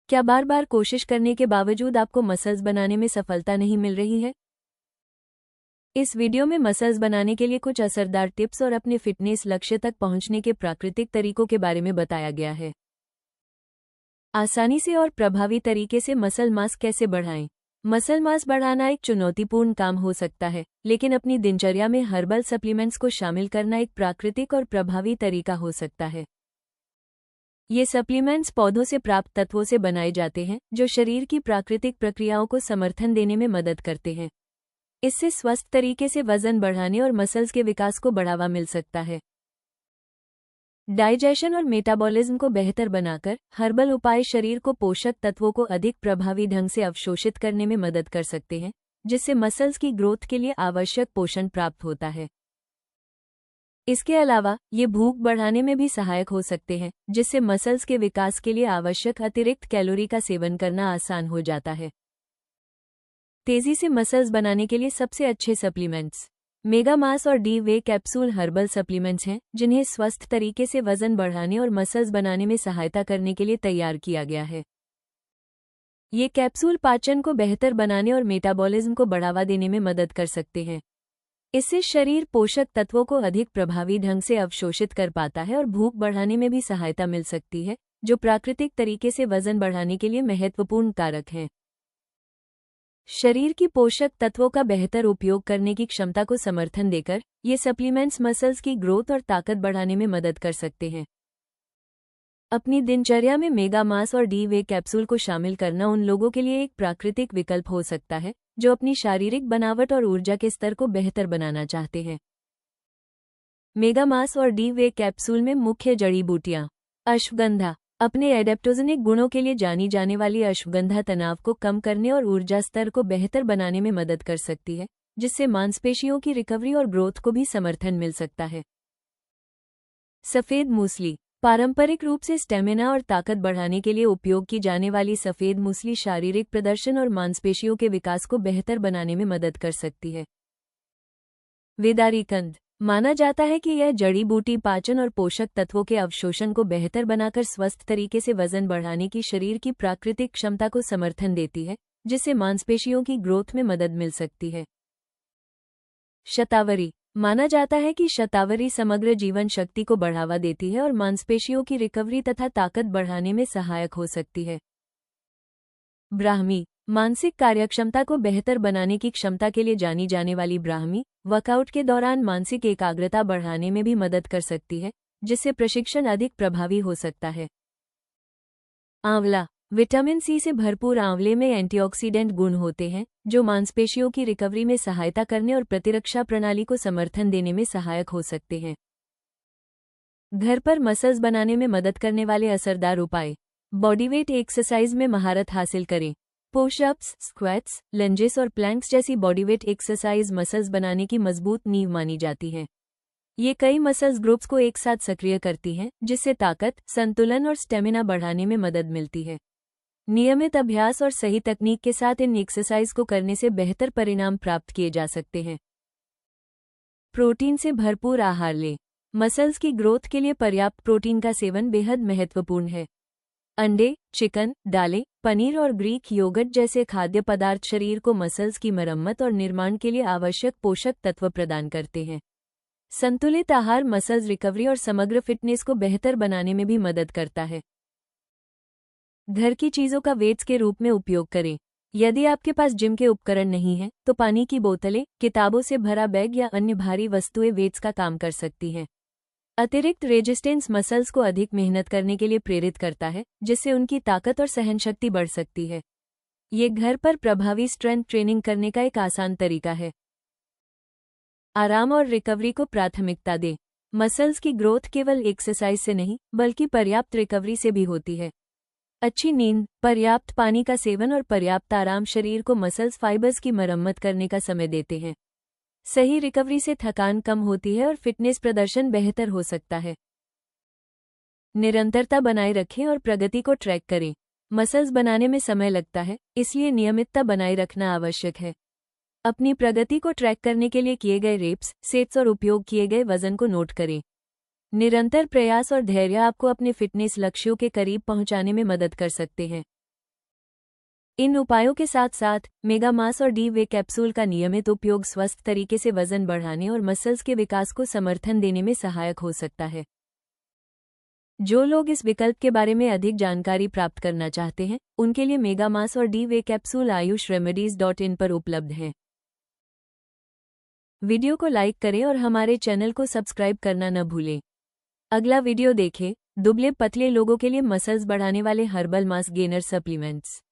क्या बार बार कोशिश करने के बावजूद आपको मसल्स बनाने में सफलता नहीं मिल रही है? इस वीडियो में मसल्स बनाने के लिए कुछ असरदार टिप्स और अपने फिटनेस लक्ष्य तक पहुंचने के प्राकृतिक तरीकों के बारे में बताया गया है। आसानी से और प्रभावी तरीके से मसल मास कैसे बढ़ाएं? मसल मास बढ़ाना एक चुनौतीपूर्ण काम हो सकता है, लेकिन अपनी दिनचर्या में हर्बल सप्लीमेंट्स को शामिल करना एक प्राकृतिक और प्रभावी तरीका हो सकता है। ये सप्लीमेंट्स पौधों से प्राप्त तत्वों से बनाए जाते हैं, जो शरीर की प्राकृतिक प्रक्रियाओं को समर्थन देने में मदद करते हैं। इससे स्वस्थ तरीके से वजन बढ़ाने और मसल्स के विकास को बढ़ावा मिल सकता है। डाइजेशन और मेटाबॉलिज्म को बेहतर बनाकर हर्बल उपाय शरीर को पोषक तत्वों को अधिक प्रभावी ढंग से अवशोषित करने में मदद कर सकते हैं, जिससे मसल्स की ग्रोथ के लिए आवश्यक पोषण प्राप्त होता है। इसके अलावा ये भूख बढ़ाने में भी सहायक हो सकते हैं, जिससे मसल्स के विकास के लिए आवश्यक अतिरिक्त कैलोरी का सेवन करना आसान हो जाता है। तेजी से मसल्स बनाने के लिए सबसे अच्छे सप्लीमेंट्स मेगा मास और D way capsule herbal supplements हैं, जिन्हें स्वस्थ तरीके से वजन बढ़ाने और मसल्स बनाने में सहायता करने के लिए तैयार किया गया है। ये कैप्सूल पाचन को बेहतर बनाने और मेटाबॉलिज्म को बढ़ावा देने में मदद कर सकते हैं। इससे शरीर पोषक तत्वों को अधिक प्रभावी ढंग से अवशोषित कर पाता है और भूख बढ़ाने में भी सहायता मिल सकती है, जो प्राकृतिक तरीके से वजन बढ़ाने के लिए महत्वपूर्ण कारक हैं। शरीर की पोषक तत्वों का बेहतर उपयोग करने की क्षमता को समर्थन देकर ये सप्लीमेंट्स मसल्स की ग्रोथ और ताकत बढ़ाने में मदद कर सकते हैं। अपनी दिनचर्या में मेगा मास और डी वे कैप्सूल को शामिल करना उन लोगों के लिए एक प्राकृतिक विकल्प हो सकता है, जो अपनी शारीरिक बनावट और ऊर्जा के स्तर को बेहतर बनाना चाहते हैं। मेगा मास और डी वे कैप्सूल में मुख्य जड़ी बूटियां। अश्वगंधा अपने एडेप्टोजेनिक गुणों के लिए जानी जाने वाली अश्वगंधा तनाव को कम करने और ऊर्जा स्तर को बेहतर बनाने में मदद कर सकती है, जिससे मांसपेशियों की रिकवरी और ग्रोथ को भी समर्थन मिल सकता है। सफेद मूसली पारंपरिक रूप से स्टेमिना और ताकत बढ़ाने के लिए उपयोग की जाने वाली सफेद मूसली शारीरिक प्रदर्शन और मांसपेशियों के विकास को बेहतर बनाने में मदद कर सकती है। वेदारी कंद माना जाता है कि यह जड़ी बूटी पाचन और पोषक तत्वों के अवशोषण को बेहतर बनाकर स्वस्थ तरीके से वजन बढ़ाने की शरीर की प्राकृतिक क्षमता को समर्थन देती है, जिससे मांसपेशियों की ग्रोथ में मदद मिल सकती है। शतावरी माना जाता है कि शतावरी समग्र जीवन शक्ति को बढ़ावा देती है और मांसपेशियों की रिकवरी तथा ताकत बढ़ाने में सहायक हो सकती है। ब्राह्मी मानसिक कार्यक्षमता को बेहतर बनाने की क्षमता के लिए जानी जाने वाली ब्राह्मी वर्कआउट के दौरान मानसिक एकाग्रता बढ़ाने में भी मदद कर सकती है, जिससे प्रशिक्षण अधिक प्रभावी हो सकता है। आंवला विटामिन सी से भरपूर आंवले में एंटीऑक्सीडेंट गुण होते हैं, जो मांसपेशियों की रिकवरी में सहायता करने और प्रतिरक्षा प्रणाली को समर्थन देने में सहायक हो सकते हैं। घर पर मसल्स बनाने में मदद करने वाले असरदार उपाय। बॉडीवेट एक्सरसाइज में महारत हासिल करें। पुशअप्स, स्क्वैट्स, लंजेस और प्लैंक्स जैसी बॉडीवेट एक्सरसाइज मसल्स बनाने की मजबूत नींव मानी जाती हैं। ये कई मसल्स ग्रुप्स को एक साथ सक्रिय करती हैं, जिससे ताकत, संतुलन और स्टेमिना बढ़ाने में मदद मिलती है। नियमित अभ्यास और सही तकनीक के साथ इन एक्सरसाइज को करने से बेहतर परिणाम प्राप्त किए जा सकते हैं। प्रोटीन से भरपूर आहार लें। मसल्स की ग्रोथ के लिए पर्याप्त प्रोटीन का सेवन बेहद महत्वपूर्ण है। अंडे, चिकन, दालें, पनीर और ग्रीक योगर्ट जैसे खाद्य पदार्थ शरीर को मसल्स की मरम्मत और निर्माण के लिए आवश्यक पोषक तत्व प्रदान करते हैं। संतुलित आहार मसल्स रिकवरी और समग्र फिटनेस को बेहतर बनाने में भी मदद करता है। घर की चीजों का वेट्स के रूप में उपयोग करें। यदि आपके पास जिम के उपकरण नहीं हैं, तो पानी की बोतलें, किताबों से भरा बैग या अन्य भारी वस्तुएं वेट्स का काम कर सकती हैं। अतिरिक्त रेजिस्टेंस मसल्स को अधिक मेहनत करने के लिए प्रेरित करता है, जिससे उनकी ताकत और सहनशक्ति बढ़ सकती है। ये घर पर प्रभावी स्ट्रेंथ ट्रेनिंग करने का एक आसान तरीका है। आराम और रिकवरी को प्राथमिकता दें। मसल्स की ग्रोथ केवल एक्सरसाइज से नहीं, बल्कि पर्याप्त रिकवरी से भी होती है। अच्छी नींद, पर्याप्त पानी का सेवन और पर्याप्त आराम शरीर को मसल्स फाइबर्स की मरम्मत करने का समय देते हैं। सही रिकवरी से थकान कम होती है और फिटनेस प्रदर्शन बेहतर हो सकता है। निरंतरता बनाए रखें और प्रगति को ट्रैक करें। मसल्स बनाने में समय लगता है, इसलिए नियमितता बनाए रखना आवश्यक है। अपनी प्रगति को ट्रैक करने के लिए किए गए रेप्स, सेट्स और उपयोग किए गए वजन को नोट करें। निरंतर प्रयास और धैर्य आपको अपने फिटनेस लक्ष्यों के करीब पहुंचाने में मदद कर सकते हैं। इन उपायों के साथ साथ मेगा मास और डी वे कैप्सूल का नियमित उपयोग स्वस्थ तरीके से वजन बढ़ाने और मसल्स के विकास को समर्थन देने में सहायक हो सकता है। जो लोग इस विकल्प के बारे में अधिक जानकारी प्राप्त करना चाहते हैं, उनके लिए मेगा मास और डी वे कैप्सूल ayushRemedies.in पर उपलब्ध है। वीडियो को लाइक करें और हमारे चैनल को सब्सक्राइब करना न भूलें। अगला वीडियो देखें, दुबले पतले लोगों के लिए मसल्स बढ़ाने वाले हर्बल मास गेनर सप्लीमेंट्स।